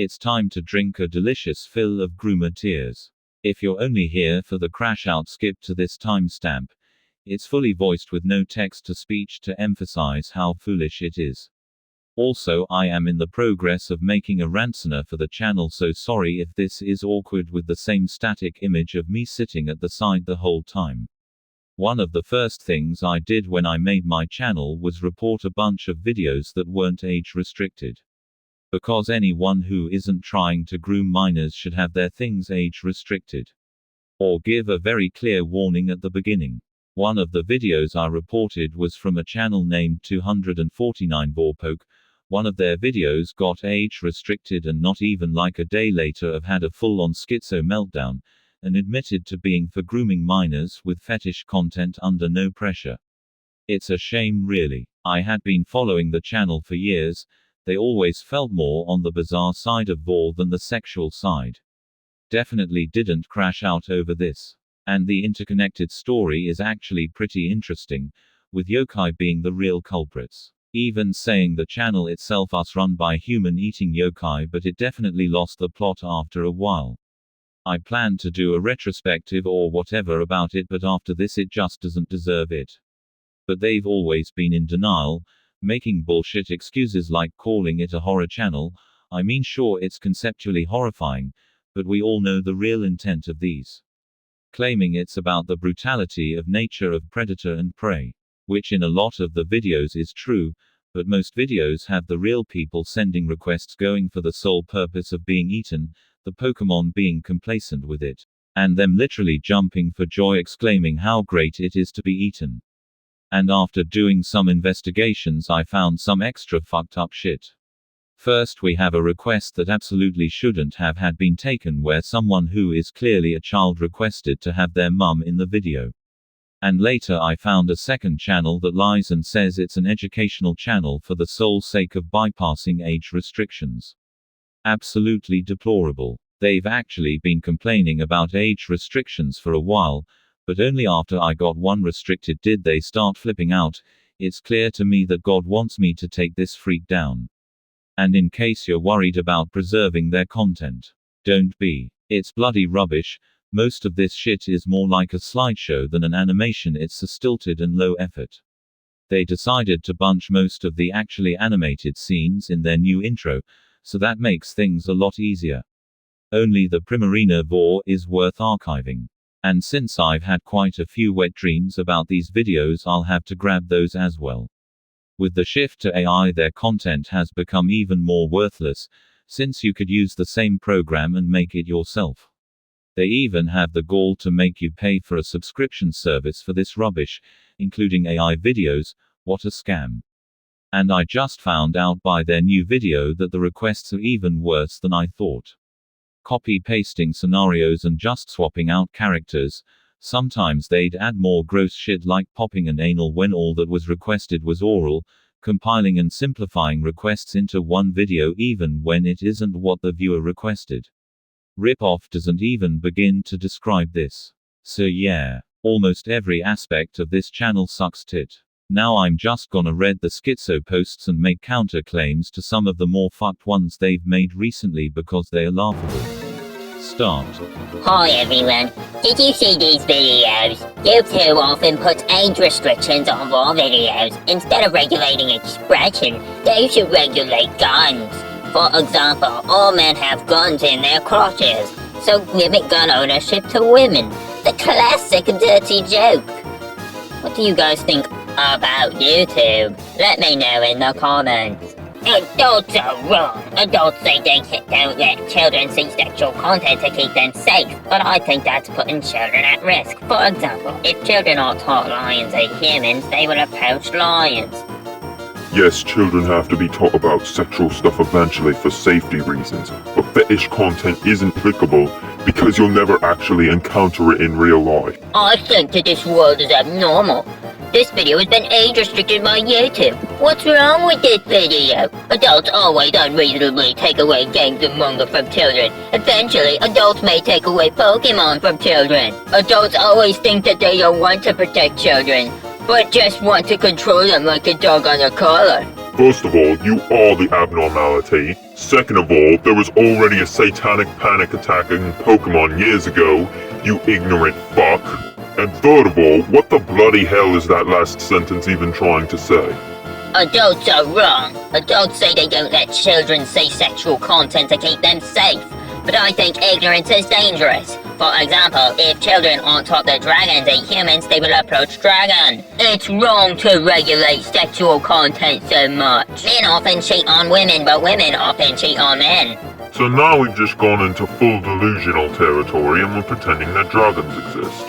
It's time to drink a delicious fill of groomer tears. If you're only here for the crash out, skip to this timestamp. It's fully voiced with no text to speech to emphasize how foolish it is. Also, I am in the progress of making a ransoner for the channel, so sorry if this is awkward with the same static image of me sitting at the side the whole time. One of the first things I did when I made my channel was report a bunch of videos that weren't age restricted. Because anyone who isn't trying to groom minors should have their things age restricted. Or give a very clear warning at the beginning. One of the videos I reported was from a channel named 249 Vorpoke. One of their videos got age restricted, and not even like a day later I've had a full-on schizo meltdown, and admitted to being for grooming minors with fetish content under no pressure. It's a shame, really. I had been following the channel for years. They always felt more on the bizarre side of Vor than the sexual side. Definitely didn't crash out over this. And the interconnected story is actually pretty interesting, with yokai being the real culprits. Even saying the channel itself was run by human-eating yokai, but it definitely lost the plot after a while. I plan to do a retrospective or whatever about it, but after this it just doesn't deserve it. But they've always been in denial, making bullshit excuses like calling it a horror channel. I mean, sure, it's conceptually horrifying, but we all know the real intent of these. Claiming it's about the brutality of nature of predator and prey. Which in a lot of the videos is true, but most videos have the real people sending requests going for the sole purpose of being eaten, the Pokemon being complacent with it, and them literally jumping for joy exclaiming how great it is to be eaten. And after doing some investigations I found some extra fucked up shit. First, we have a request that absolutely shouldn't have had been taken, where someone who is clearly a child requested to have their mum in the video. And later I found a second channel that lies and says it's an educational channel for the sole sake of bypassing age restrictions. Absolutely deplorable. They've actually been complaining about age restrictions for a while, but only after I got one restricted did they start flipping out. It's clear to me that God wants me to take this freak down. And in case you're worried about preserving their content, don't be. It's bloody rubbish. Most of this shit is more like a slideshow than an animation. It's stilted and low effort. They decided to bunch most of the actually animated scenes in their new intro, so that makes things a lot easier. Only the Primarina Vor is worth archiving. And since I've had quite a few wet dreams about these videos, I'll have to grab those as well. With the shift to AI, their content has become even more worthless, since you could use the same program and make it yourself. They even have the gall to make you pay for a subscription service for this rubbish, including AI videos. What a scam. And I just found out by their new video that the requests are even worse than I thought. Copy-pasting scenarios and just swapping out characters. Sometimes they'd add more gross shit like popping an anal when all that was requested was oral, compiling and simplifying requests into one video even when it isn't what the viewer requested. Rip-off doesn't even begin to describe this. So yeah, almost every aspect of this channel sucks tit. Now I'm just gonna read the schizo posts and make counter-claims to some of the more fucked ones they've made recently because they are laughable. Start. Hi everyone, did you see these videos? YouTube often puts age restrictions on all videos. Instead of regulating expression, they should regulate guns. For example, all men have guns in their crotches, so limit gun ownership to women. The classic dirty joke. What do you guys think about YouTube? Let me know in the comments. Adults are wrong. Adults say they don't let children see sexual content to keep them safe, but I think that's putting children at risk. For example, if children are taught lions are humans, they will approach lions. Yes, children have to be taught about sexual stuff eventually for safety reasons, but fetish content isn't applicable because you'll never actually encounter it in real life. I think that this world is abnormal. This video has been age restricted by YouTube. What's wrong with this video? Adults always unreasonably take away games and manga from children. Eventually, adults may take away Pokemon from children. Adults always think that they don't want to protect children, but just want to control them like a dog on a collar. First of all, you are the abnormality. Second of all, there was already a satanic panic attacking Pokemon years ago, you ignorant fuck. And third of all, what the bloody hell is that last sentence even trying to say? Adults are wrong. Adults say they don't let children see sexual content to keep them safe. But I think ignorance is dangerous. For example, if children aren't taught that dragons eat humans, they will approach dragon. It's wrong to regulate sexual content so much. Men often cheat on women, but women often cheat on men. So now we've just gone into full delusional territory and we're pretending that dragons exist.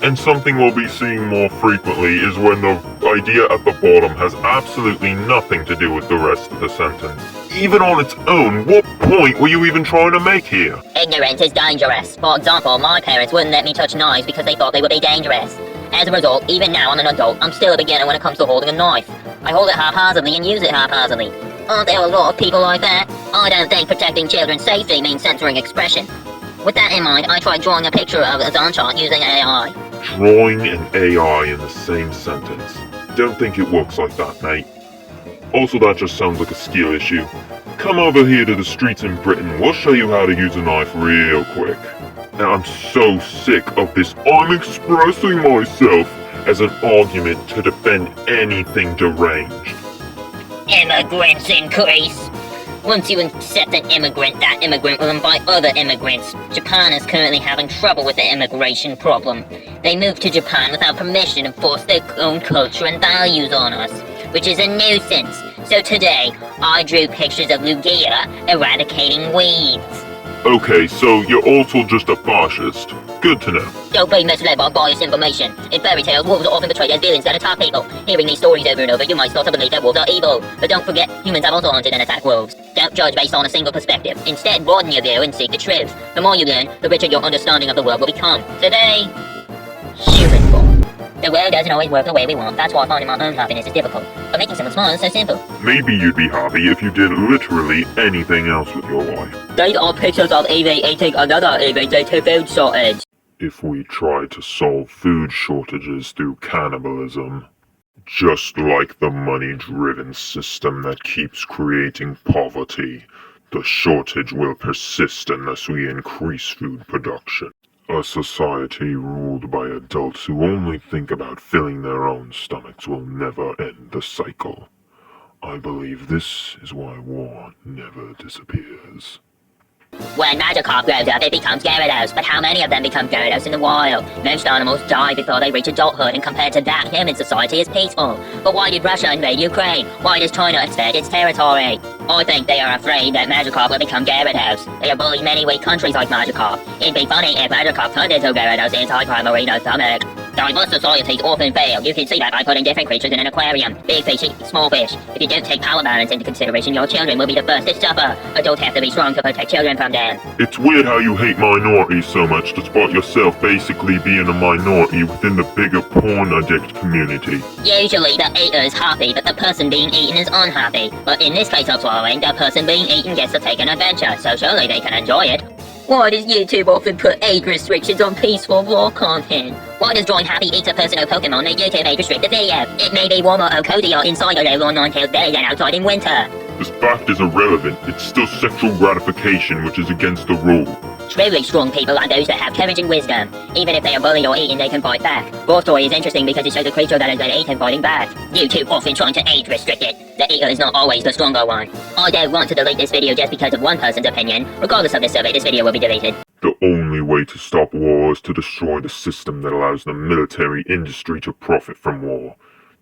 And something we'll be seeing more frequently is when the idea at the bottom has absolutely nothing to do with the rest of the sentence. Even on its own, what point were you even trying to make here? Ignorance is dangerous. For example, my parents wouldn't let me touch knives because they thought they would be dangerous. As a result, even now I'm an adult, I'm still a beginner when it comes to holding a knife. I hold it haphazardly and use it haphazardly. Aren't there a lot of people like that? I don't think protecting children's safety means censoring expression. With that in mind, I tried drawing a picture of a Zan chart using AI. Drawing and AI in the same sentence. Don't think it works like that, mate. Also, that just sounds like a skill issue. Come over here to the streets in Britain, we'll show you how to use a knife real quick. Now, I'm so sick of this I'm expressing myself as an argument to defend anything deranged. Immigrants increase. Once you accept an immigrant, that immigrant will invite other immigrants. Japan is currently having trouble with the immigration problem. They move to Japan without permission and force their own culture and values on us, which is a nuisance. So today, I drew pictures of Lugia eradicating weeds. Okay, so you're also just a fascist. Good to know. Don't be misled by biased information. In fairy tales, wolves are often portrayed as villains that attack people. Hearing these stories over and over, you might start to believe that wolves are evil. But don't forget, humans have also hunted and attacked wolves. Don't judge based on a single perspective. Instead, broaden your view and seek the truth. The more you learn, the richer your understanding of the world will become. Today, human form. The world doesn't always work the way we want. That's why finding my own happiness is difficult. But making someone smile is so simple. Maybe you'd be happy if you did literally anything else with your life. These are pictures of Evie eating another Evie due to food shortage. If we try to solve food shortages through cannibalism, just like the money-driven system that keeps creating poverty, the shortage will persist unless we increase food production. A society ruled by adults who only think about filling their own stomachs will never end the cycle. I believe this is why war never disappears. When Magikarp grows up, it becomes Gyarados, but how many of them become Gyarados in the wild? Most animals die before they reach adulthood, and compared to that, human society is peaceful. But why did Russia invade Ukraine? Why does China expand its territory? I think they are afraid that Magikarp will become Gyarados. They have bullied many weak countries like Magikarp. It'd be funny if Magikarp turned into Gyarados inside Primarino's stomach. Diverse societies often fail. You can see that by putting different creatures in an aquarium. Big fish eat small fish. If you don't take power balance into consideration, your children will be the first to suffer. Adults have to be strong to protect children from them. It's weird how you hate minorities so much despite yourself basically being a minority within the bigger porn addict community. Usually the eater is happy, but the person being eaten is unhappy. But in this case of swallowing, the person being eaten gets to take an adventure, so surely they can enjoy it. Why does YouTube often put age restrictions on peaceful raw content? Why does drawing happy eats a person or Pokemon make YouTube age restrict the video? It may be warmer or colder inside a little on Ninetales Day than outside in winter. This fact is irrelevant. It's still sexual gratification, which is against the rule. Truly strong people are those that have courage and wisdom. Even if they are bullied or eaten, they can fight back. Raw story is interesting because it shows a creature that has been eaten fighting back. YouTube often trying to age restrict it. The eater is not always the stronger one. I don't want to delete this video just because of one person's opinion. Regardless of this survey, this video will be deleted. The only way to stop war is to destroy the system that allows the military industry to profit from war.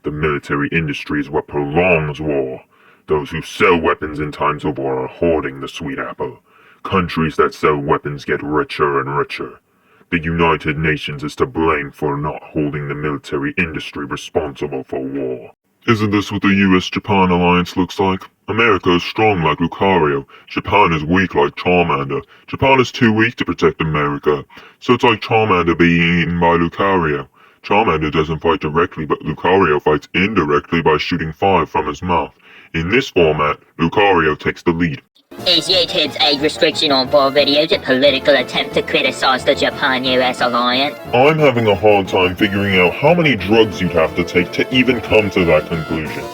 The military industry is what prolongs war. Those who sell weapons in times of war are hoarding the sweet apple. Countries that sell weapons get richer and richer. The United Nations is to blame for not holding the military industry responsible for war. Isn't this what the US-Japan alliance looks like? America is strong like Lucario. Japan is weak like Charmander. Japan is too weak to protect America. So it's like Charmander being eaten by Lucario. Charmander doesn't fight directly, but Lucario fights indirectly by shooting fire from his mouth. In this format, Lucario takes the lead. Is YouTube's age restriction on war videos a political attempt to criticize the Japan-US alliance? I'm having a hard time figuring out how many drugs you'd have to take to even come to that conclusion.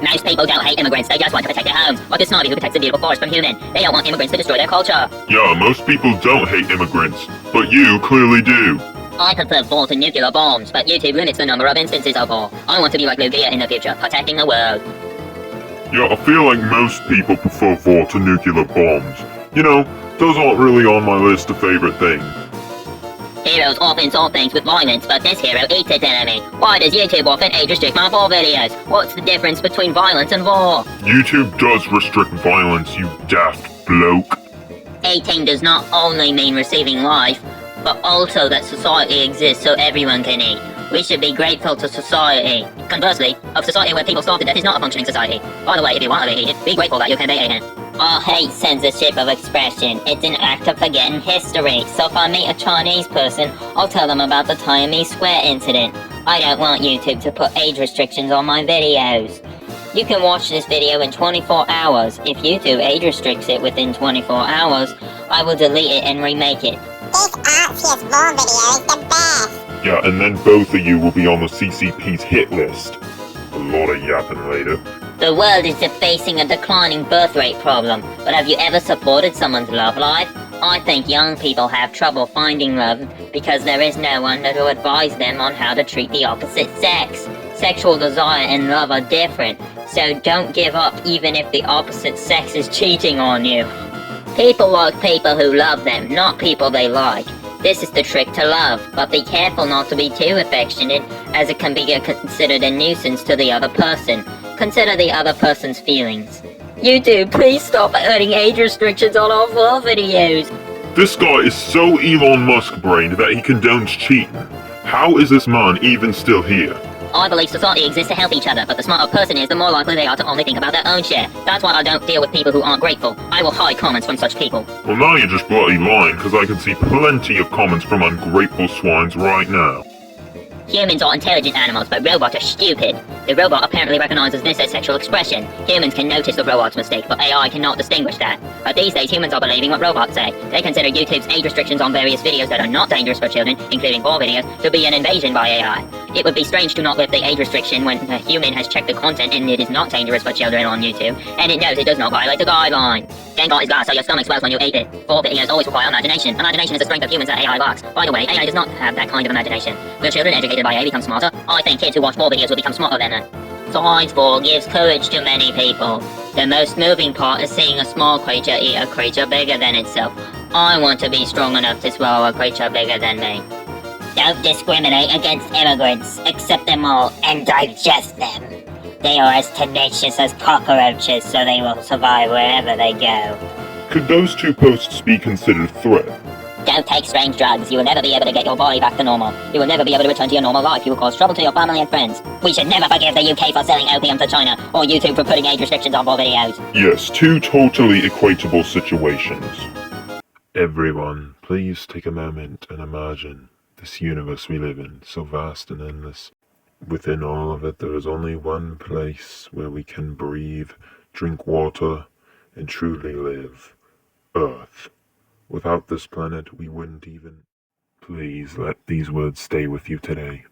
Most people don't hate immigrants, they just want to protect their homes, like a snobby who protects the beautiful forest from human. They don't want immigrants to destroy their culture. Yeah, most people don't hate immigrants, but you clearly do. I prefer war to nuclear bombs, but YouTube limits the number of instances of war. I want to be like Lugia in the future, protecting the world. Yeah, I feel like most people prefer war to nuclear bombs. You know, those aren't really on my list of favorite things. Heroes often solve things with violence, but this hero eats its enemy. Why does YouTube often age restrict my war videos? What's the difference between violence and war? YouTube does restrict violence, you daft bloke. 18 does not only mean receiving life, but also that society exists so everyone can eat. We should be grateful to society. Conversely, a society where people starve to death is not a functioning society. By the way, if you want to be eaten, be grateful that you can be eaten. I hate censorship of expression. It's an act of forgetting history. So if I meet a Chinese person, I'll tell them about the Tiananmen Square incident. I don't want YouTube to put age restrictions on my videos. You can watch this video in 24 hours. If YouTube age restricts it within 24 hours, I will delete it and remake it. This artsiest war video is the best. Yeah, and then both of you will be on the CCP's hit list. A lot of yapping later. The world is facing a declining birth rate problem, but have you ever supported someone's love life? I think young people have trouble finding love because there is no one to advise them on how to treat the opposite sex. Sexual desire and love are different, so don't give up even if the opposite sex is cheating on you. People like people who love them, not people they like. This is the trick to love, but be careful not to be too affectionate, as it can be considered a nuisance to the other person. Consider the other person's feelings. YouTube, please stop adding age restrictions on our war videos. This guy is so Elon Musk-brained that he condones cheating. How is this man even still here? I believe society exists to help each other, but the smarter a person is, the more likely they are to only think about their own share. That's why I don't deal with people who aren't grateful. I will hide comments from such people. Well, now you're just bloody lying, because I can see plenty of comments from ungrateful swines right now. Humans are intelligent animals, but robots are stupid. The robot apparently recognizes this as sexual expression. Humans can notice the robot's mistake, but AI cannot distinguish that. But these days, humans are believing what robots say. They consider YouTube's age restrictions on various videos that are not dangerous for children, including war videos, to be an invasion by AI. It would be strange to not lift the age restriction when a human has checked the content and it is not dangerous for children on YouTube, and it knows it does not violate the guideline. Dengar is glass, so your stomach swells when you eat it. War videos always require imagination. Imagination is the strength of humans that AI lacks. By the way, AI does not have that kind of imagination. Will children educated by AI become smarter? I think kids who watch war videos will become smarter than them. Science war gives courage to many people. The most moving part is seeing a small creature eat a creature bigger than itself. I want to be strong enough to swallow a creature bigger than me. Don't discriminate against immigrants. Accept them all and digest them. They are as tenacious as cockroaches, so they will survive wherever they go. Could those two posts be considered threat? Don't take strange drugs. You will never be able to get your body back to normal. You will never be able to return to your normal life. You will cause trouble to your family and friends. We should never forgive the UK for selling opium to China, or YouTube for putting age restrictions on our videos. Yes, two totally equatable situations. Everyone, please take a moment and imagine this universe we live in, so vast and endless. Within all of it, there is only one place where we can breathe, drink water, and truly live. Earth. Without this planet, we wouldn't even... Please let these words stay with you today.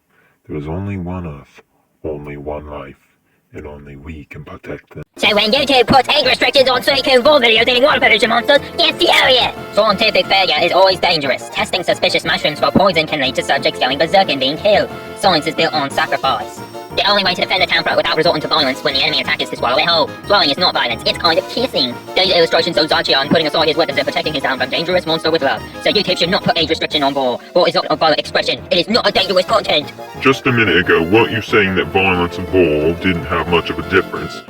There is only one Earth, only one life, and only we can protect them. So when YouTube puts age restrictions on silicone war videos eating water pollution monsters, get furious! Scientific failure is always dangerous. Testing suspicious mushrooms for poison can lead to subjects going berserk and being killed. Science is built on sacrifice. The only way to defend a town without resorting to violence when the enemy attack is to swallow it whole. Swallowing is not violence, it's kind of kissing. Those illustrations show Zachian putting aside his weapons and protecting his town from dangerous monster with love. So YouTube should not put age restriction on war. War is not a violent expression. It is not a dangerous content. Just a minute ago, weren't you saying that violence and war didn't have much of a difference?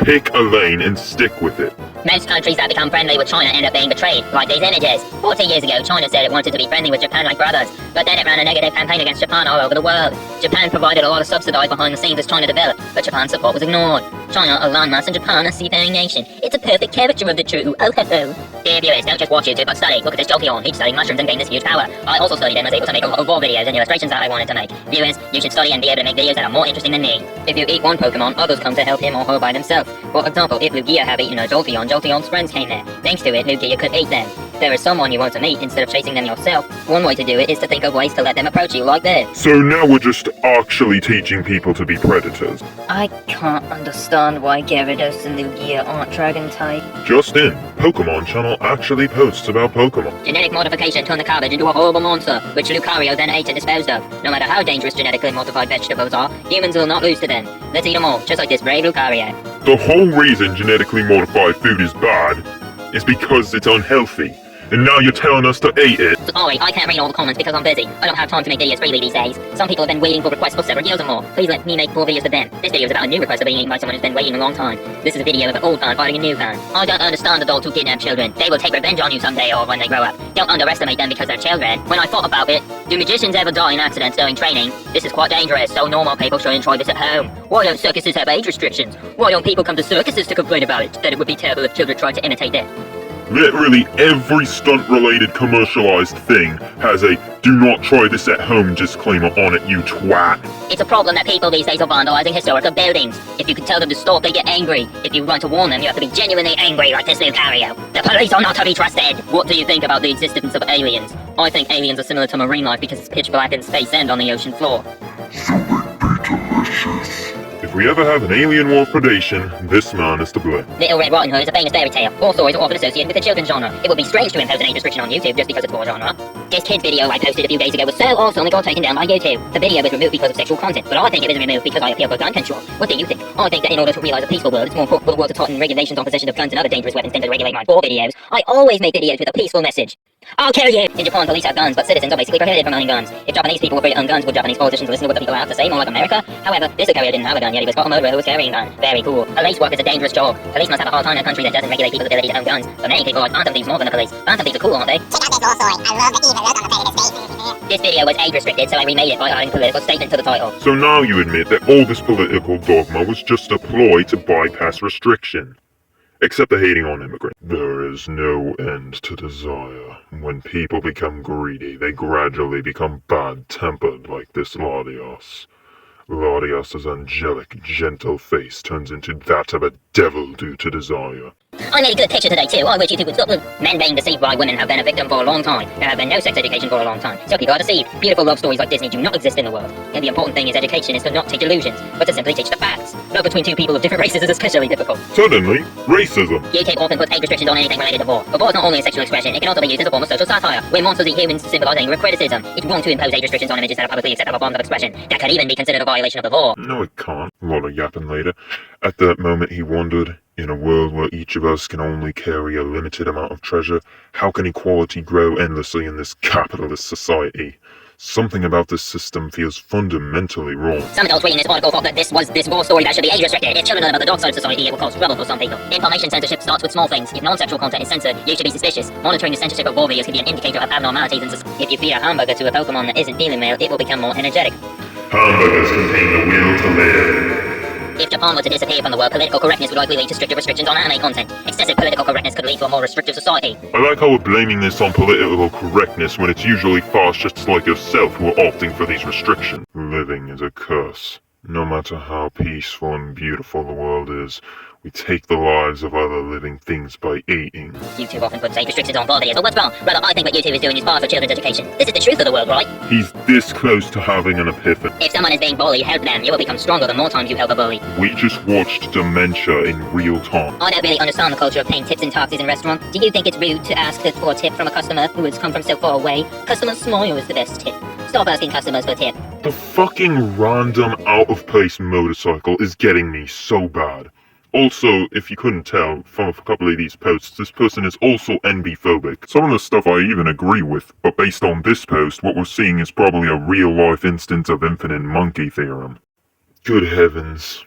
Pick a lane and stick with it. Most countries that become friendly with China end up being betrayed, like these images. 40 years ago, China said it wanted to be friendly with Japan like brothers, but then it ran a negative campaign against Japan all over the world. Japan provided a lot of subsidy behind the scenes as China developed, but Japan's support was ignored. China a landmass and Japan a seafaring nation. It's a perfect caricature of the true oh-ho-ho. Dear viewers, don't just watch YouTube, but study. Look at this Jolteon. He's studying mushrooms and gained this huge power. I also studied and was able to make a lot of war videos and illustrations that I wanted to make. Viewers, you should study and be able to make videos that are more interesting than me. If you eat one Pokemon, others come to help him or her by themselves. For example, if Lugia had eaten a Jolteon, Jolteon's friends came there. Thanks to it, Lugia could eat them. there is someone you want to meet instead of chasing them yourself, one way to do it is to think of ways to let them approach you like this. So now we're just actually teaching people to be predators. I can't understand why Gyarados and Lugia aren't dragon type. Just in, Pokemon Channel actually posts about Pokemon. Genetic modification turned the cabbage into a horrible monster, which Lucario then ate and disposed of. No matter how dangerous genetically modified vegetables are, humans will not lose to them. Let's eat them all, just like this brave Lucario. The whole reason genetically modified food is bad is because it's unhealthy. And now you're telling us to eat it. Sorry, I can't read all the comments because I'm busy. I don't have time to make videos freely these days. Some people have been waiting for requests for several years or more. Please let me make more videos for them. This video is about a new request of being eaten by someone who's been waiting a long time. This is a video of an old fan fighting a new fan. I don't understand adults who kidnap children. They will take revenge on you someday or when they grow up. Don't underestimate them because they're children. When I thought about it, do magicians ever die in accidents during training? This is quite dangerous, so normal people shouldn't try this at home. Why don't circuses have age restrictions? Why don't people come to circuses to complain about it? That it would be terrible if children tried to imitate it. Literally every stunt-related commercialized thing has a "do not try this at home" disclaimer on it, you twat. It's a problem that people these days are vandalizing historical buildings. If you can tell them to stop, they get angry. If you run to warn them, you have to be genuinely angry like this Lucario. The police are not to be trusted! What do you think about the existence of aliens? I think aliens are similar to marine life because it's pitch black and space end on the ocean floor. If we ever have an alien war predation, this man is to blame. Little Red Riding Hood is a famous fairy tale. All stories are often associated with the children's genre. It would be strange to impose an age restriction on YouTube just because it's for genre. This kid's video I posted a few days ago was so awesome it got taken down by YouTube. The video was removed because of sexual content, but I think it was removed because I appeal for gun control. What do you think? I think that in order to realise a peaceful world, it's more important for the world to tighten regulations on possession of guns and other dangerous weapons than to regulate my war videos. I always make videos with a peaceful message. I'll kill you! In Japan, police have guns, but citizens are basically prohibited from owning guns. If Japanese people were free to own guns, would Japanese politicians listen to what the people have to say, more like America? However, this Lucario didn't have a gun, yet he was caught a murderer who was carrying a gun. Very cool. Police work is a dangerous job. Police must have a hard time in a country that doesn't regulate people's ability to own guns. But many people like phantom thieves more than the police. Phantom thieves are cool, aren't they? Check out this war story. I love the evil look on the predator's face. This video was age restricted, so I remade it by adding political statement to the title. So now you admit that all this political dogma was just a ploy to bypass restriction. Except the hating on immigrants. There is no end to desire. When people become greedy, they gradually become bad-tempered like this Latios. Latios's angelic, gentle face turns into that of a devil due to desire. I made a good picture today too. I wish YouTube would stop them. Men being deceived by women have been a victim for a long time. There have been no sex education for a long time. So people are deceived. Beautiful love stories like Disney do not exist in the world. And the important thing is education is to not teach illusions, but to simply teach the facts. Love between two people of different races is especially difficult. Suddenly, racism. YouTube often puts age restrictions on anything related to war. But war is not only a sexual expression, it can also be used as a form of social satire. Where monsters eat humans symbolize anger and criticism. It's wrong to impose age restrictions on images that are publicly acceptable forms of expression. That could even be considered a violation of the law. No, it can't. A lot of yapping later. At that moment he wondered, in a world where each of us can only carry a limited amount of treasure, how can equality grow endlessly in this capitalist society? Something about this system feels fundamentally wrong. Some adults reading this article thought that this was this war story that should be age restricted. If children learn about the dark side of society, it will cause trouble for some people. Information censorship starts with small things. If non-sexual content is censored, you should be suspicious. Monitoring the censorship of war videos could be an indicator of abnormalities in society. If you feed a hamburger to a Pokemon that isn't dealing male, it will become more energetic. Hamburgers contain the will to live. If Japan were to disappear from the world, political correctness would likely lead to stricter restrictions on anime content. Excessive political correctness could lead to a more restrictive society. I like how we're blaming this on political correctness when it's usually fascists like yourself who are opting for these restrictions. Living is a curse. No matter how peaceful and beautiful the world is, we take the lives of other living things by eating. YouTube often puts age restrictions on war videos, but what's wrong? Rather, I think what YouTube is doing is bad for children's education. This is the truth of the world, right? He's this close to having an epiphany. If someone is being bullied, help them. You will become stronger the more times you help a bully. We just watched Dementia in real time. I don't really understand the culture of paying tips in taxis and restaurants. Do you think it's rude to ask for a tip from a customer who has come from so far away? Customer smile is the best tip. Stop asking customers for a tip. The fucking random out-of-place motorcycle is getting me so bad. Also, if you couldn't tell from a couple of these posts, this person is also NB-phobic. Some of the stuff I even agree with, but based on this post, what we're seeing is probably a real-life instance of infinite monkey theorem. Good heavens.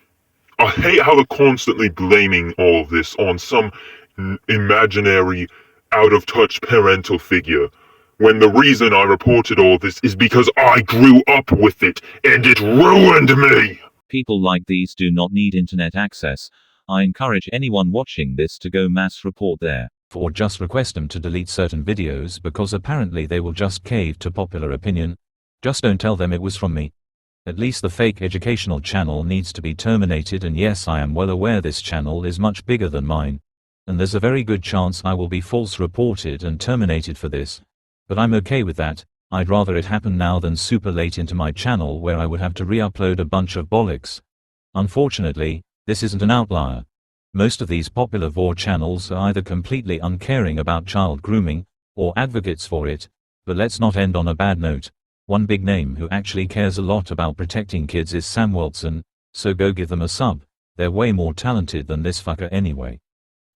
I hate how they're constantly blaming all of this on some imaginary, out-of-touch parental figure, when the reason I reported all this is because I grew up with it, and it ruined me! People like these do not need internet access. I encourage anyone watching this to go mass report there. Or just request them to delete certain videos because apparently they will just cave to popular opinion. Just don't tell them it was from me. At least the fake educational channel needs to be terminated, and yes, I am well aware this channel is much bigger than mine. and there's a very good chance I will be false reported and terminated for this. But I'm okay with that. I'd rather it happen now than super late into my channel where I would have to re-upload a bunch of bollocks. Unfortunately, this isn't an outlier. Most of these popular VOR channels are either completely uncaring about child grooming, or advocates for it. But let's not end on a bad note. One big name who actually cares a lot about protecting kids is Sam Wilson, so go give them a sub. They're way more talented than this fucker anyway.